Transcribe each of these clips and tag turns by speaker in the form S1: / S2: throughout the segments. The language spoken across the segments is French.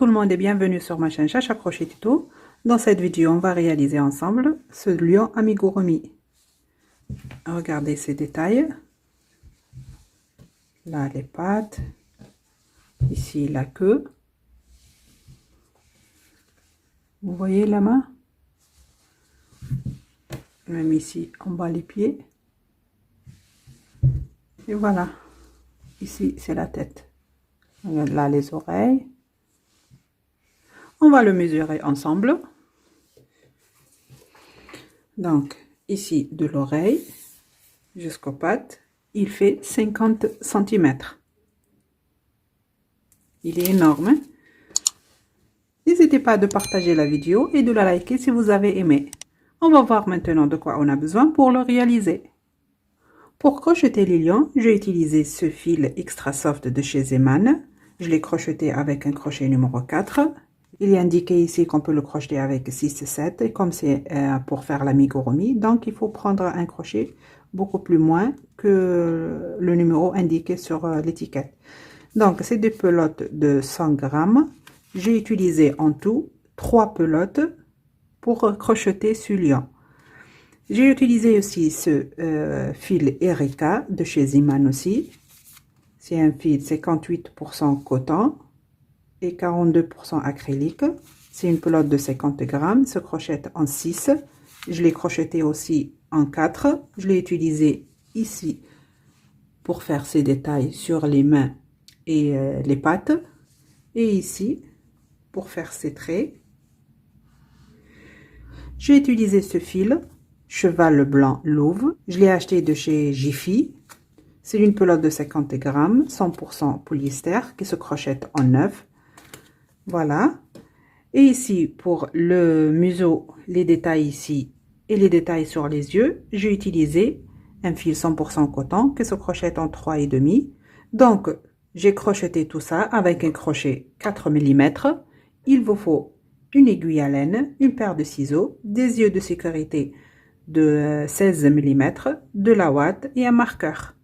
S1: tout le monde et bienvenue sur ma chaîne Chacha Crochet Tuto. Dans cette vidéo, on va réaliser ensemble ce lion amigurumi. Regardez ces détails. Là, les pattes. Ici, la queue. Vous voyez la main? Même ici, en bas, les pieds. Et voilà. Ici, c'est la tête. Là, les oreilles. On va le mesurer ensemble. Donc, ici, de l'oreille jusqu'aux pattes, il fait 50 cm. Il est énorme. Hein? N'hésitez pas de partager la vidéo et de la liker si vous avez aimé. On va voir maintenant de quoi on a besoin pour le réaliser. Pour crocheter les lions, j'ai utilisé ce fil extra soft de chez Zeman. Je l'ai crocheté avec un crochet numéro 4. Il est indiqué ici qu'on peut le crocheter avec 6 et 7. Et comme c'est pour faire l'amigurumi, donc il faut prendre un crochet beaucoup plus moins que le numéro indiqué sur l'étiquette. Donc, c'est des pelotes de 100 grammes. J'ai utilisé en tout 3 pelotes pour crocheter ce lion. J'ai utilisé aussi ce fil Erika de chez Zeman aussi. C'est un fil 58% coton et 42% acrylique. C'est une pelote de 50 grammes, se crochette en 6. Je l'ai crocheté aussi en 4. Je l'ai utilisé ici pour faire ces détails sur les mains et les pattes. Et ici pour faire ces traits. J'ai utilisé ce fil cheval blanc louve. Je l'ai acheté de chez Jiffy. C'est une pelote de 50 grammes, 100% polyester qui se crochette en 9. Voilà. Et ici, pour le museau, les détails ici et les détails sur les yeux, j'ai utilisé un fil 100% coton qui se crochette en 3,5. Donc, j'ai crocheté tout ça avec un crochet 4 mm. Il vous faut une aiguille à laine, une paire de ciseaux, des yeux de sécurité de 16 mm, de la ouate et un marqueur.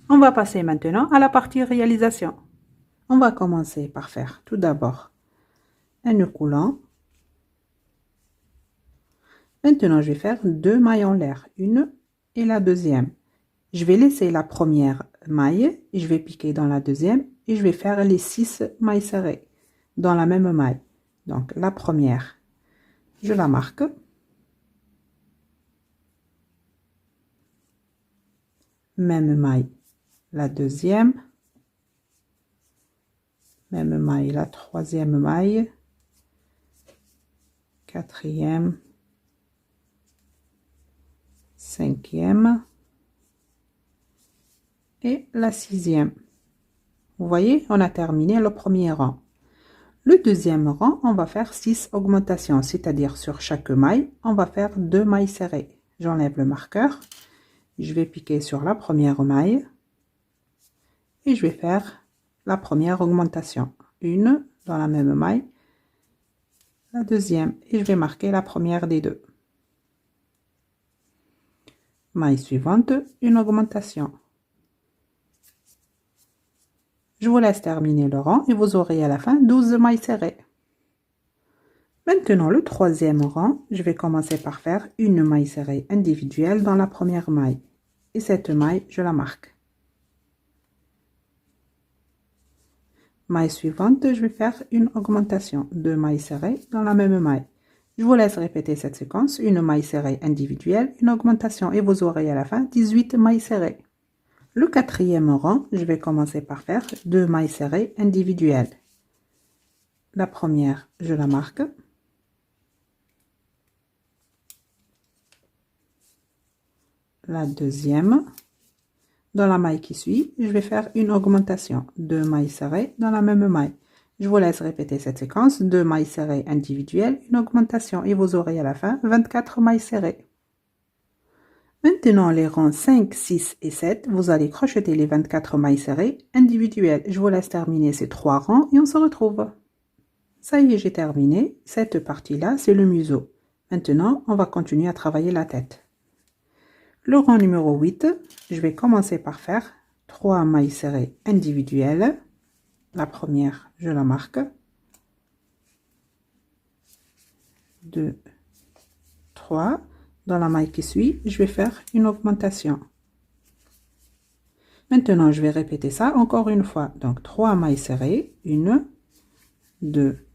S1: On va passer maintenant à la partie réalisation. On va commencer par faire tout d'abord un nœud coulant. Maintenant, je vais faire 2 mailles en l'air, une et la deuxième. Je vais laisser la première maille et je vais piquer dans la deuxième et je vais faire les 6 mailles serrées dans la même maille. Donc, la première, je la marque. Même maille, la deuxième. Même maille, la troisième maille. Quatrième. Cinquième. Et la sixième. Vous voyez, on a terminé le premier rang. Le deuxième rang, on va faire 6 augmentations, c'est-à-dire sur chaque maille, on va faire 2 mailles serrées. J'enlève le marqueur, je vais piquer sur la première maille et je vais faire la première augmentation. Une dans la même maille, la deuxième et je vais marquer la première des deux. Maille suivante, une augmentation. Je vous laisse terminer le rang et vous aurez à la fin 12 mailles serrées. Maintenant, le troisième rang, je vais commencer par faire une maille serrée individuelle dans la première maille. Et cette maille, je la marque. Maille suivante, je vais faire une augmentation. 2 mailles serrées dans la même maille. Je vous laisse répéter cette séquence. Une maille serrée individuelle, une augmentation et vous aurez à la fin 18 mailles serrées. Le quatrième rang, je vais commencer par faire 2 mailles serrées individuelles. La première, je la marque. La deuxième. Dans la maille qui suit, je vais faire une augmentation. 2 mailles serrées dans la même maille. Je vous laisse répéter cette séquence. 2 mailles serrées individuelles, une augmentation et vous aurez à la fin 24 mailles serrées. Maintenant, les rangs 5, 6 et 7, vous allez crocheter les 24 mailles serrées individuelles. Je vous laisse terminer ces 3 rangs et on se retrouve. Ça y est, j'ai terminé. Cette partie-là, c'est le museau. Maintenant, on va continuer à travailler la tête. Le rang numéro 8, je vais commencer par faire 3 mailles serrées individuelles. La première, je la marque. 2, 3. Dans la maille qui suit, je vais faire une augmentation. Maintenant, je vais répéter ça encore une fois. Donc, 3 mailles serrées, 1, 2,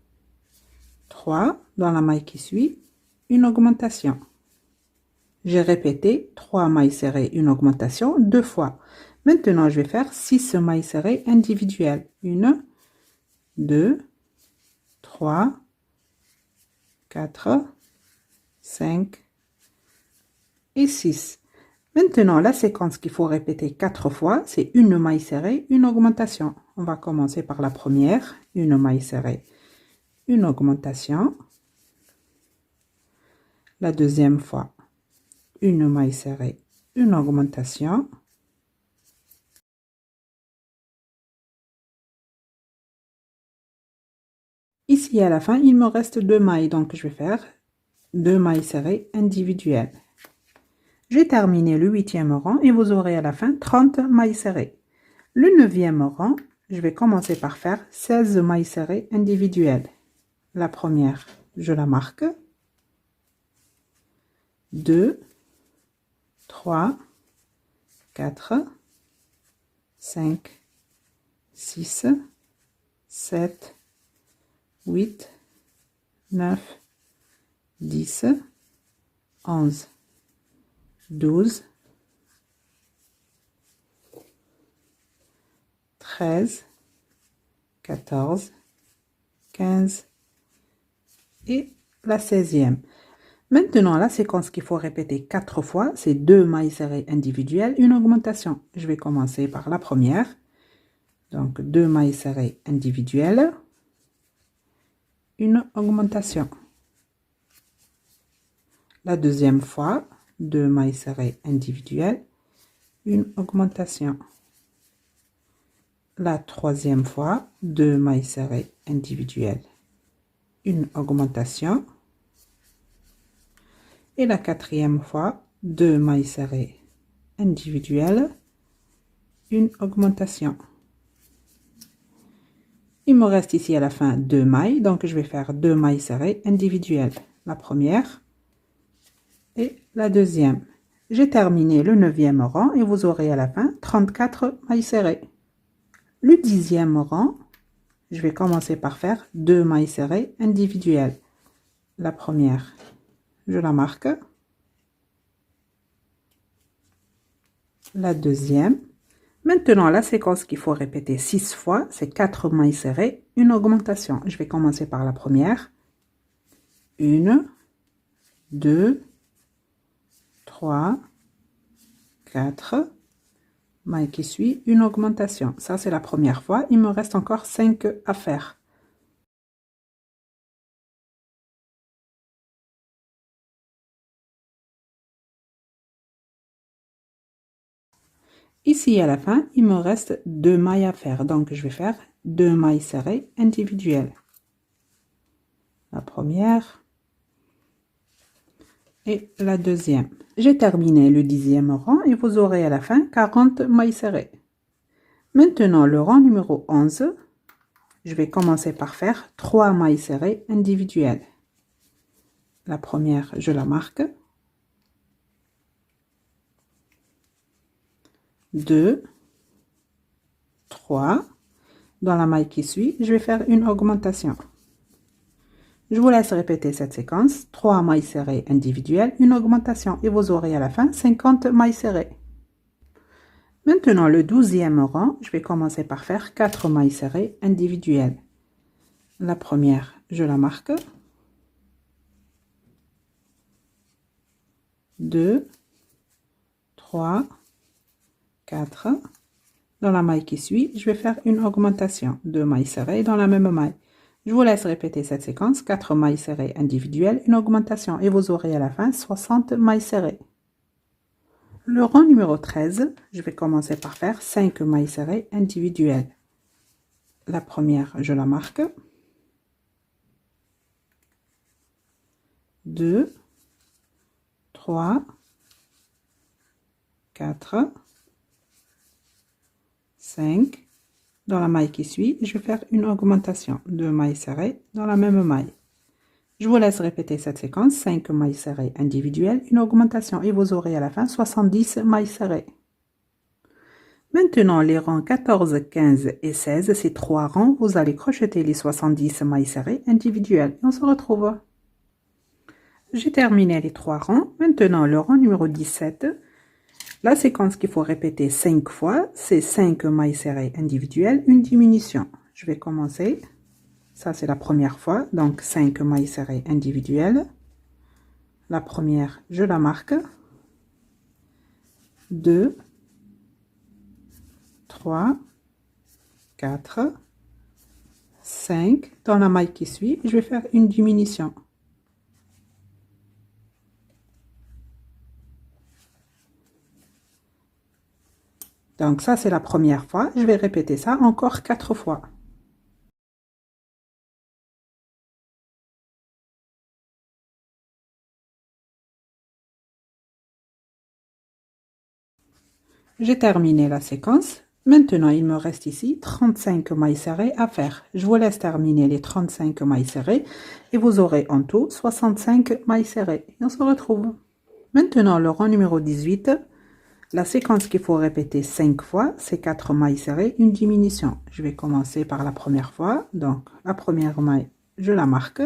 S1: 3. Dans la maille qui suit, une augmentation. J'ai répété 3 mailles serrées, une augmentation 2 fois. Maintenant, je vais faire 6 mailles serrées individuelles. 1, 2, 3, 4, 5 et 6. Maintenant, la séquence qu'il faut répéter 4 fois, c'est une maille serrée, une augmentation. On va commencer par la première, une maille serrée, une augmentation. La deuxième fois, une maille serrée, une augmentation. Ici, à la fin, il me reste 2 mailles, donc je vais faire 2 mailles serrées individuelles. J'ai terminé le 8e rang et vous aurez à la fin 30 mailles serrées. Le 9e rang, je vais commencer par faire 16 mailles serrées individuelles. La première, je la marque. 2, 3, 4, 5, 6, 7, 8, 9, 10, 11, 12, 13, 14, 15 et la 16e. Maintenant, la séquence qu'il faut répéter 4 fois, c'est 2 mailles serrées individuelles, une augmentation. Je vais commencer par la première. Donc, 2 mailles serrées individuelles, une augmentation. La deuxième fois, 2 mailles serrées individuelles, une augmentation. La troisième fois, 2 mailles serrées individuelles, une augmentation. Et la quatrième fois, 2 mailles serrées individuelles, une augmentation. Il me reste ici à la fin 2 mailles, donc je vais faire 2 mailles serrées individuelles. La première et la deuxième. J'ai terminé le 9e rang et vous aurez à la fin 34 mailles serrées. Le 10e rang, je vais commencer par faire 2 mailles serrées individuelles. La première, je la marque. La deuxième. Maintenant, la séquence qu'il faut répéter 6 fois, c'est 4 mailles serrées, une augmentation. Je vais commencer par la première. 1, 2, 3, 4, maille qui suit, une augmentation. Ça, c'est la première fois. Il me reste encore 5 à faire. Ici, à la fin, il me reste 2 mailles à faire. Donc, je vais faire 2 mailles serrées individuelles. La première et la deuxième. J'ai terminé le 10e rang et vous aurez à la fin 40 mailles serrées. Maintenant, le rang numéro 11, je vais commencer par faire 3 mailles serrées individuelles. La première, je la marque. 2, 3. Dans la maille qui suit, je vais faire une augmentation. Je vous laisse répéter cette séquence. 3 mailles serrées individuelles, une augmentation. Et vous aurez à la fin 50 mailles serrées. Maintenant, le 12e rang, je vais commencer par faire 4 mailles serrées individuelles. La première, je la marque. 2, 3, 4. Dans la maille qui suit, je vais faire une augmentation. 2 mailles serrées dans la même maille. Je vous laisse répéter cette séquence. 4 mailles serrées individuelles, une augmentation. Et vous aurez à la fin 60 mailles serrées. Le rang numéro 13, je vais commencer par faire 5 mailles serrées individuelles. La première, je la marque. 2, 3, 4, 5. Dans la maille qui suit, je vais faire une augmentation. 2 mailles serrées dans la même maille. Je vous laisse répéter cette séquence, 5 mailles serrées individuelles, une augmentation et vous aurez à la fin 70 mailles serrées. Maintenant, les rangs 14, 15 et 16, ces trois rangs, vous allez crocheter les 70 mailles serrées individuelles. Et on se retrouve. J'ai terminé les trois rangs. Maintenant, le rang numéro 17. La séquence qu'il faut répéter 5 fois, c'est 5 mailles serrées individuelles, une diminution. Je vais commencer. Ça, c'est la première fois. Donc, 5 mailles serrées individuelles. La première, je la marque. 2, 3, 4, 5. Dans la maille qui suit, je vais faire une diminution. Donc ça, c'est la première fois. Je vais répéter ça encore 4 fois. J'ai terminé la séquence. Maintenant, il me reste ici 35 mailles serrées à faire. Je vous laisse terminer les 35 mailles serrées et vous aurez en tout 65 mailles serrées. Et on se retrouve. Maintenant, le rang numéro 18. La séquence qu'il faut répéter 5 fois, c'est 4 mailles serrées, une diminution. Je vais commencer par la première fois. Donc, la première maille, je la marque.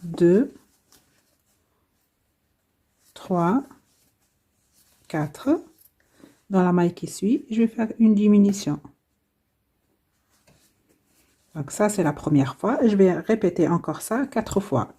S1: 2, 3, 4. Dans la maille qui suit, je vais faire une diminution. Donc ça, c'est la première fois. Je vais répéter encore ça 4 fois.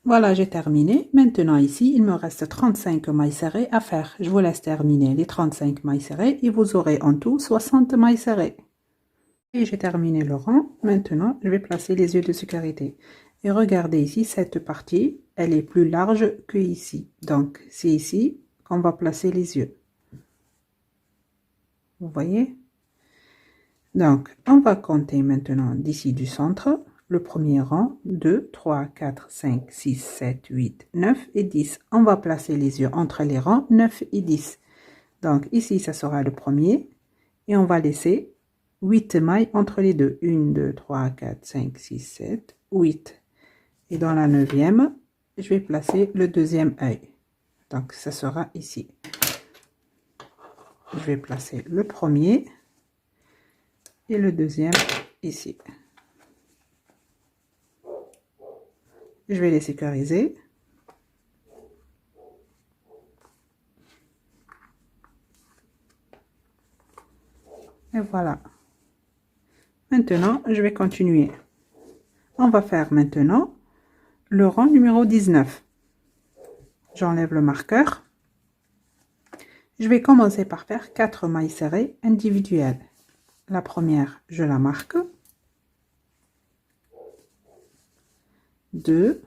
S1: Voilà, j'ai terminé. Maintenant ici, il me reste 35 mailles serrées à faire. Je vous laisse terminer les 35 mailles serrées et vous aurez en tout 60 mailles serrées. Et j'ai terminé le rang. Maintenant, je vais placer les yeux de sécurité. Et regardez ici, cette partie, elle est plus large que ici. Donc, c'est ici qu'on va placer les yeux. Vous voyez? Donc, on va compter maintenant d'ici du centre. Le premier rang, 2, 3, 4, 5, 6, 7, 8, 9 et 10. On va placer les yeux entre les rangs 9 et 10. Donc, ici, ça sera le premier. Et on va laisser 8 mailles entre les deux. 1, 2, 3, 4, 5, 6, 7, 8. Et dans la 9e, je vais placer le deuxième œil. Donc, ça sera ici. Je vais placer le premier et le deuxième ici. Je vais les sécuriser. Et voilà. Maintenant, je vais continuer. On va faire maintenant le rang numéro 19. J'enlève le marqueur. Je vais commencer par faire 4 mailles serrées individuelles. La première, je la marque. 2,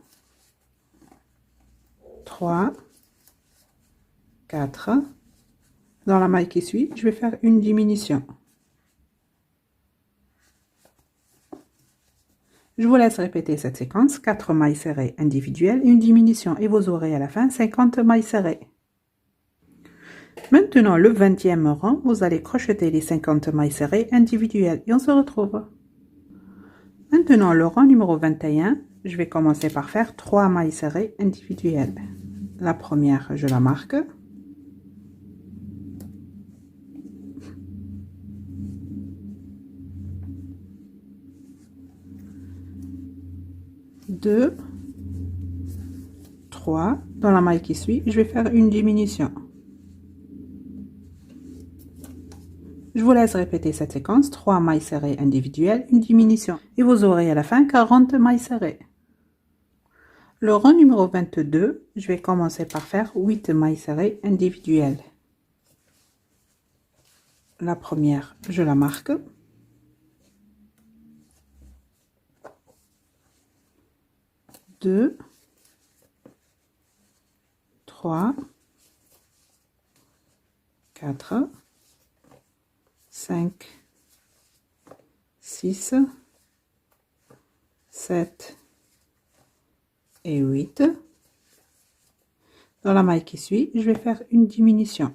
S1: 3, 4. Dans la maille qui suit, je vais faire une diminution. Je vous laisse répéter cette séquence, 4 mailles serrées individuelles, une diminution et vous aurez à la fin 50 mailles serrées. Maintenant, le 20e rang, vous allez crocheter les 50 mailles serrées individuelles et on se retrouve. Maintenant, le rang numéro 21, je vais commencer par faire 3 mailles serrées individuelles. La première, je la marque. 2, 3. Dans la maille qui suit, je vais faire une diminution. Je vous laisse répéter cette séquence, 3 mailles serrées individuelles, une diminution. Et vous aurez à la fin 40 mailles serrées. Le rang numéro 22, je vais commencer par faire 8 mailles serrées individuelles. La première, je la marque. 2, 3, 4, 5, 6, 7 et 8. Dans la maille qui suit, je vais faire une diminution.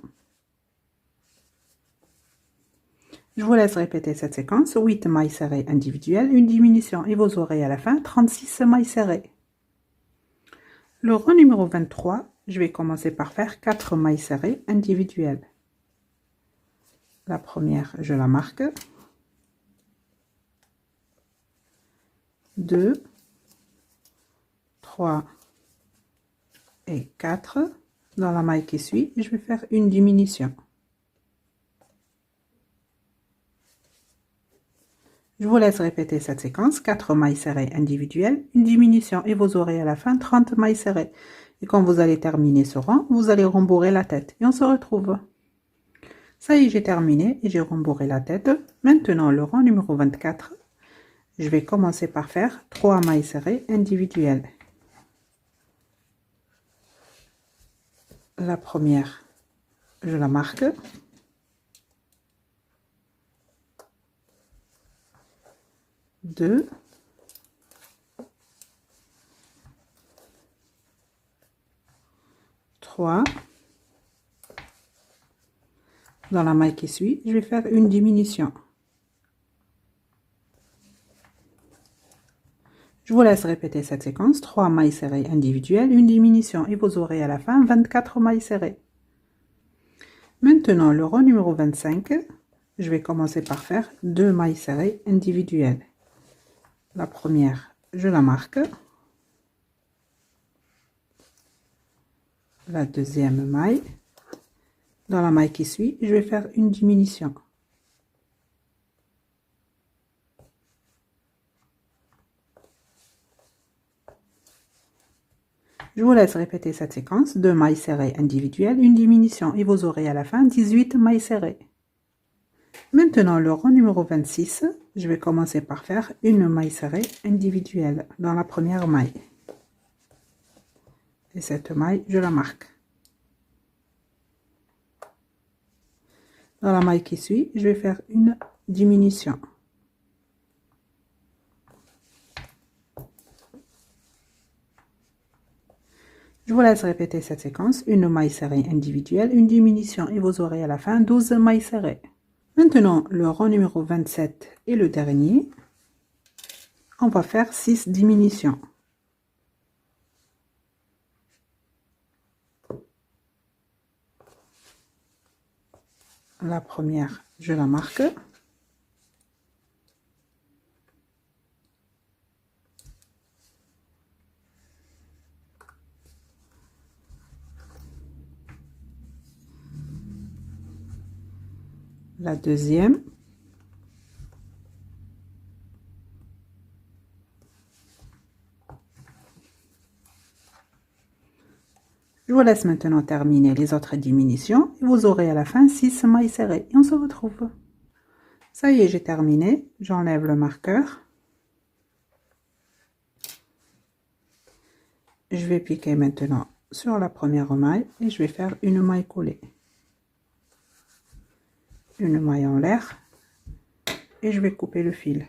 S1: Je vous laisse répéter cette séquence. 8 mailles serrées individuelles, une diminution et vous aurez à la fin 36 mailles serrées. Le rang numéro 23, je vais commencer par faire 4 mailles serrées individuelles. La première, je la marque. 2, 3 et 4. Dans la maille qui suit, je vais faire une diminution. Je vous laisse répéter cette séquence. 4 mailles serrées individuelles, une diminution et vous aurez à la fin 30 mailles serrées. Et quand vous allez terminer ce rang, vous allez rembourrer la tête. Et on se retrouve. Ça y est, j'ai terminé et j'ai rembourré la tête. Maintenant, le rang numéro 24. Je vais commencer par faire 3 mailles serrées individuelles. La première, je la marque. 2, 3. Dans la maille qui suit, je vais faire une diminution. Je vous laisse répéter cette séquence. 3 mailles serrées individuelles, une diminution et vous aurez à la fin 24 mailles serrées. Maintenant, le rang numéro 25, je vais commencer par faire 2 mailles serrées individuelles. La première, je la marque. La deuxième maille. Dans la maille qui suit, je vais faire une diminution. Je vous laisse répéter cette séquence. 2 mailles serrées individuelles, une diminution et vous aurez à la fin 18 mailles serrées. Maintenant, le rang numéro 26, je vais commencer par faire une maille serrée individuelle dans la première maille. Et cette maille, je la marque. Dans la maille qui suit, je vais faire une diminution. Je vous laisse répéter cette séquence. Une maille serrée individuelle, une diminution et vous aurez à la fin 12 mailles serrées. Maintenant, le rang numéro 27 et le dernier, on va faire 6 diminutions. La première, je la marque. La deuxième. Je vous laisse maintenant terminer les autres diminutions et vous aurez à la fin 6 mailles serrées et on se retrouve. Ça y est, j'ai terminé. J'enlève le marqueur. Je vais piquer maintenant sur la première maille et je vais faire une maille collée. Une maille en l'air et je vais couper le fil.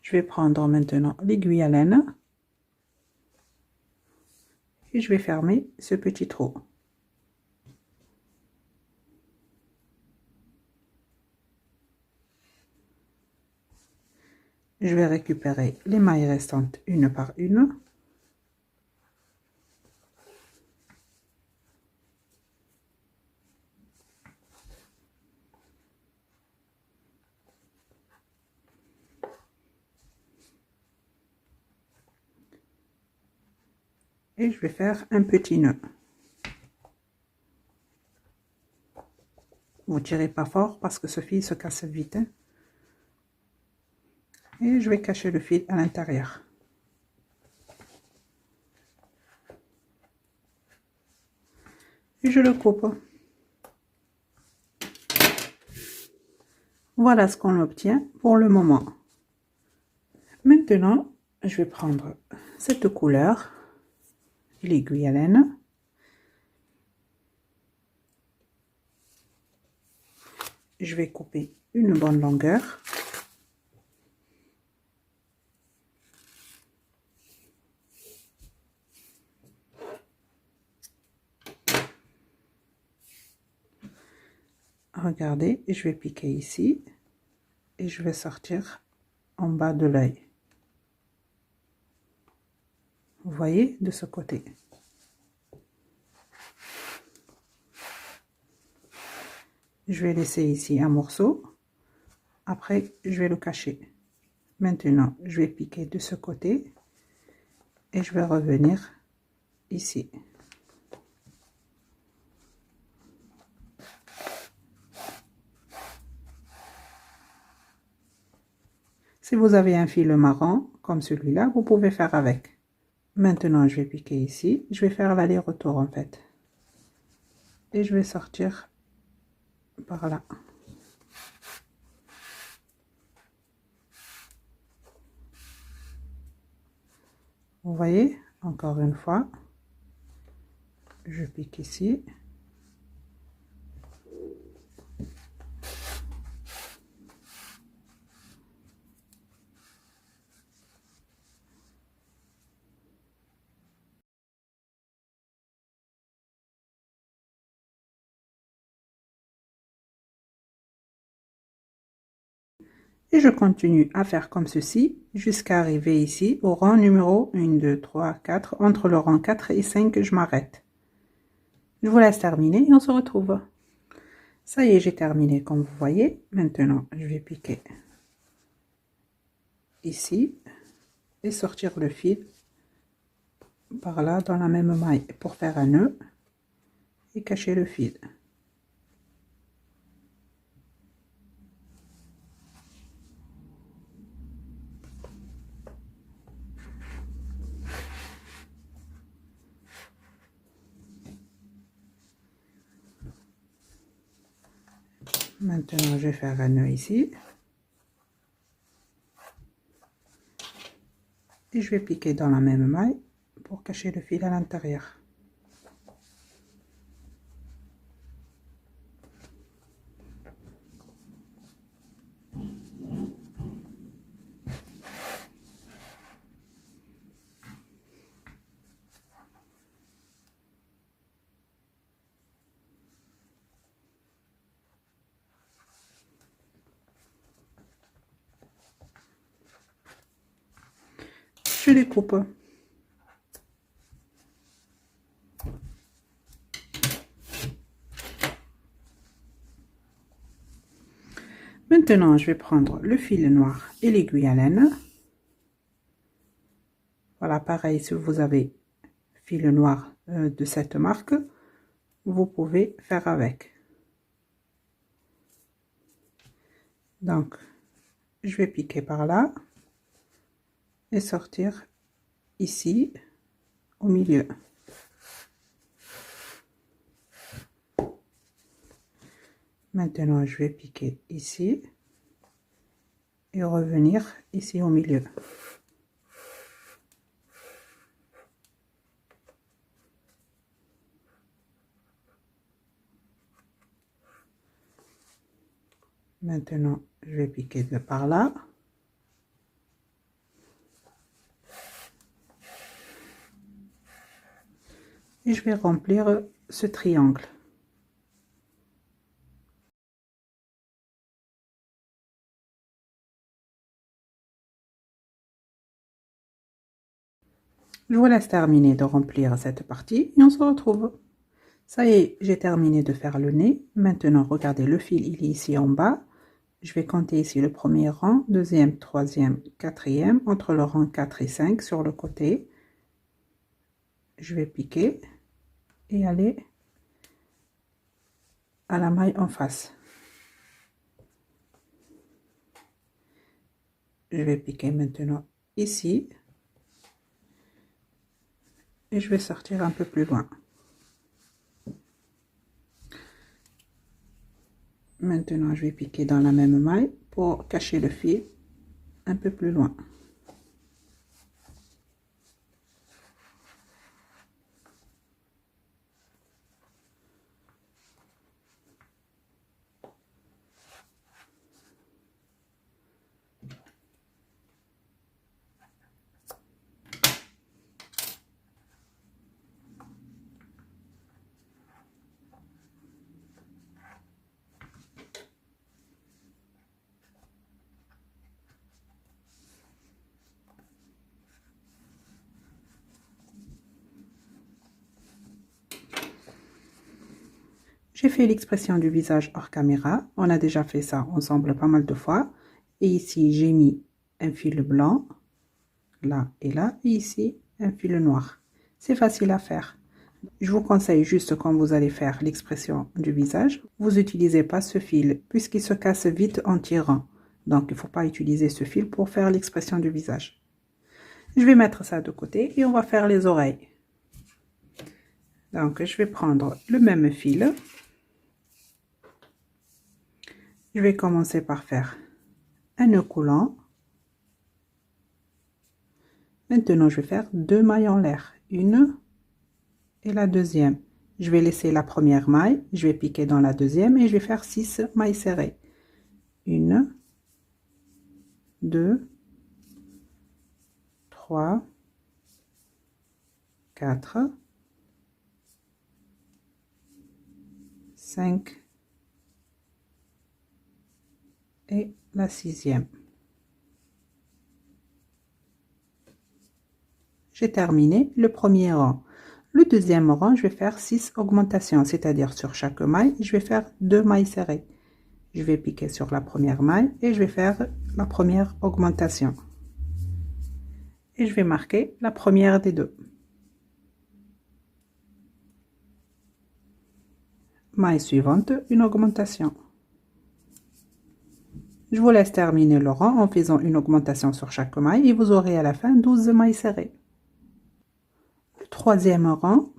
S1: Je vais prendre maintenant l'aiguille à laine et je vais fermer ce petit trou. Je vais récupérer les mailles restantes une par une. Et je vais faire un petit nœud. Vous tirez pas fort parce que ce fil se casse vite. Hein. Et je vais cacher le fil à l'intérieur. Et je le coupe. Voilà ce qu'on obtient pour le moment. Maintenant, je vais prendre cette couleur, l'aiguille à laine. Je vais couper une bonne longueur. regardez, je vais piquer ici et je vais sortir en bas de l'œil. Vous voyez, de ce côté. Je vais laisser ici un morceau. Après, je vais le cacher. Maintenant, je vais piquer de ce côté et je vais revenir ici. Si vous avez un fil marron comme celui-là, vous pouvez faire avec. Maintenant, je vais piquer ici. Je vais faire l'aller-retour en fait. Et je vais sortir par là. Vous voyez, encore une fois, je pique ici. Et je continue à faire comme ceci jusqu'à arriver ici au rang numéro 1, 2, 3, 4. Entre le rang 4 et 5, je m'arrête. Je vous laisse terminer et on se retrouve. Ça y est, j'ai terminé comme vous voyez. Maintenant, je vais piquer ici et sortir le fil par là dans la même maille pour faire un nœud et cacher le fil. Maintenant, je vais faire un nœud ici. Et je vais piquer dans la même maille pour cacher le fil à l'intérieur. Je découpe. Maintenant, je vais prendre le fil noir et l'aiguille à laine. Voilà, pareil, si vous avez fil noir de cette marque, vous pouvez faire avec. Donc, je vais piquer par là et sortir ici au milieu. Maintenant, je vais piquer ici et revenir ici au milieu. Maintenant, je vais piquer de par là. Et je vais remplir ce triangle. Je vous laisse terminer de remplir cette partie et on se retrouve. Ça y est, j'ai terminé de faire le nez. Maintenant, regardez, le fil, il est ici en bas. Je vais compter ici le premier rang, deuxième, troisième, quatrième, entre le rang 4 et 5 sur le côté. Je vais piquer et aller à la maille en face. Je vais piquer maintenant ici et je vais sortir un peu plus loin. Maintenant, je vais piquer dans la même maille pour cacher le fil un peu plus loin. J'ai fait l'expression du visage hors caméra. On a déjà fait ça ensemble pas mal de fois. Et ici, j'ai mis un fil blanc, là et là. Et ici, un fil noir. C'est facile à faire. Je vous conseille juste quand vous allez faire l'expression du visage, vous n'utilisez pas ce fil puisqu'il se casse vite en tirant. Donc, il ne faut pas utiliser ce fil pour faire l'expression du visage. Je vais mettre ça de côté et on va faire les oreilles. Donc, je vais prendre le même fil. Je vais commencer par faire un nœud coulant. Maintenant, je vais faire 2 mailles en l'air. Une et la deuxième. Je vais laisser la première maille, je vais piquer dans la deuxième et je vais faire 6 mailles serrées. 1, 2, 3, 4, 5 et la 6e. J'ai terminé le premier rang. Le deuxième rang, je vais faire 6 augmentations, c'est-à-dire sur chaque maille, je vais faire 2 mailles serrées. Je vais piquer sur la première maille et je vais faire la première augmentation. Et je vais marquer la première des deux. Maille suivante, une augmentation. Je vous laisse terminer le rang en faisant une augmentation sur chaque maille et vous aurez à la fin 12 mailles serrées. Le troisième rang,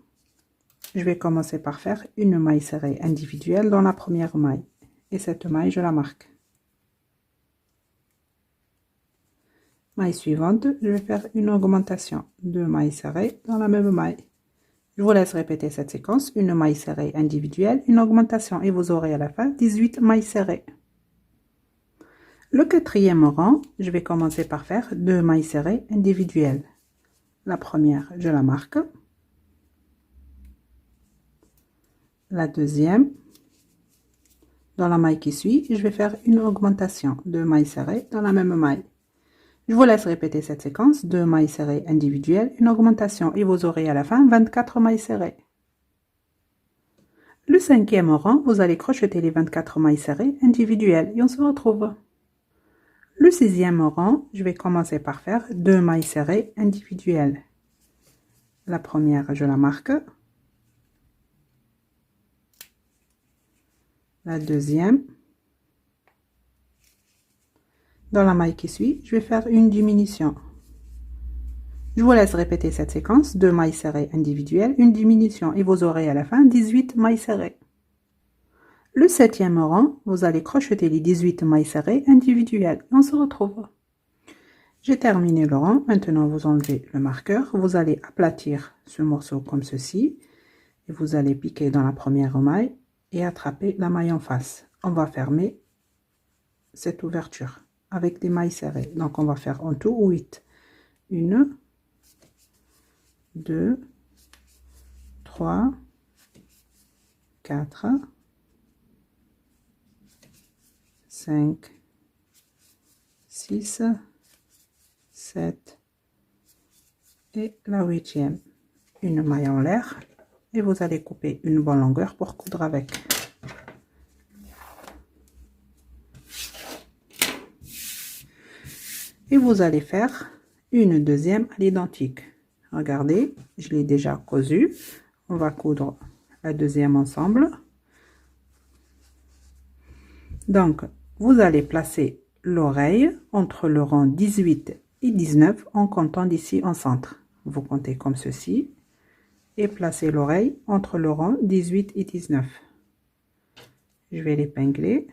S1: je vais commencer par faire une maille serrée individuelle dans la première maille. Et cette maille, je la marque. Maille suivante, je vais faire une augmentation. 2 mailles serrées dans la même maille. Je vous laisse répéter cette séquence. Une maille serrée individuelle, une augmentation. Et vous aurez à la fin 18 mailles serrées. Le quatrième rang, je vais commencer par faire 2 mailles serrées individuelles. La première, je la marque. La deuxième, dans la maille qui suit, je vais faire une augmentation. 2 mailles serrées dans la même maille. Je vous laisse répéter cette séquence. 2 mailles serrées individuelles, une augmentation. Et vous aurez à la fin 24 mailles serrées. Le cinquième rang, vous allez crocheter les 24 mailles serrées individuelles. Et on se retrouve. Le sixième rang, je vais commencer par faire 2 mailles serrées individuelles. La première, je la marque. La deuxième. Dans la maille qui suit, je vais faire une diminution. Je vous laisse répéter cette séquence. 2 mailles serrées individuelles, une diminution. Et vous aurez à la fin 18 mailles serrées. Le septième rang, vous allez crocheter les 18 mailles serrées individuelles. On se retrouve. J'ai terminé le rang. Maintenant, vous enlevez le marqueur. Vous allez aplatir ce morceau comme ceci. Et vous allez piquer dans la première maille et attraper la maille en face. On va fermer cette ouverture avec des mailles serrées. Donc, on va faire en tout 8. 1, 2, 3, 4, 5, 6, 7 et la 8e. Une maille en l'air et vous allez couper une bonne longueur pour coudre avec. Et vous allez faire une deuxième à l'identique. Regardez, je l'ai déjà cousu. On va coudre la deuxième ensemble. Donc, vous allez placer l'oreille entre le rang 18 et 19 en comptant d'ici en centre. Vous comptez comme ceci et placez l'oreille entre le rang 18 et 19. Je vais l'épingler.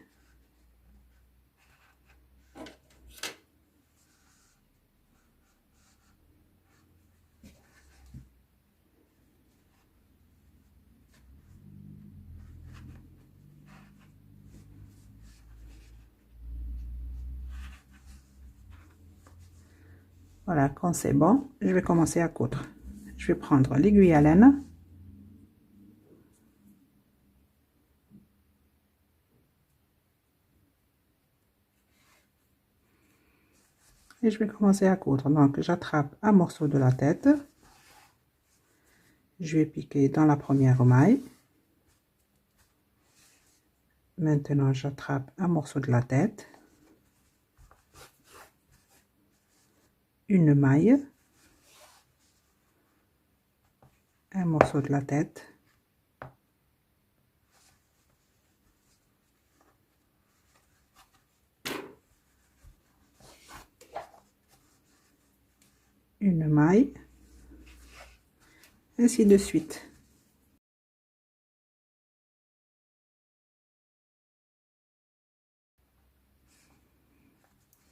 S1: Voilà, quand c'est bon, je vais commencer à coudre. Je vais prendre l'aiguille à laine. Et je vais commencer à coudre. Donc, j'attrape un morceau de la tête. Je vais piquer dans la première maille. Maintenant, j'attrape un morceau de la tête, une maille, un morceau de la tête, une maille, ainsi de suite.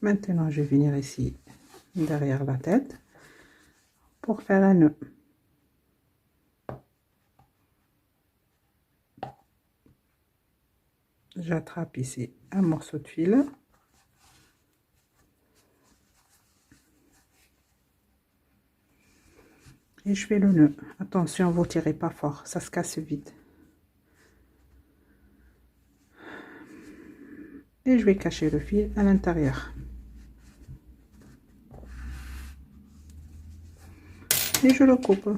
S1: Maintenant, je vais venir ici derrière la tête pour faire un nœud. J'attrape ici un morceau de fil. Et je fais le nœud. Attention, vous tirez pas fort, ça se casse vite. Et je vais cacher le fil à l'intérieur. Et je le coupe.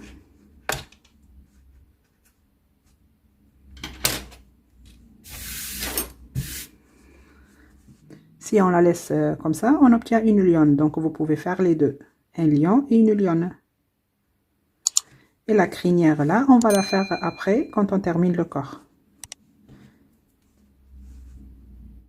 S1: Si on la laisse comme ça, on obtient une lionne. Donc, vous pouvez faire les deux. Un lion et une lionne. Et la crinière là, on va la faire après, quand on termine le corps.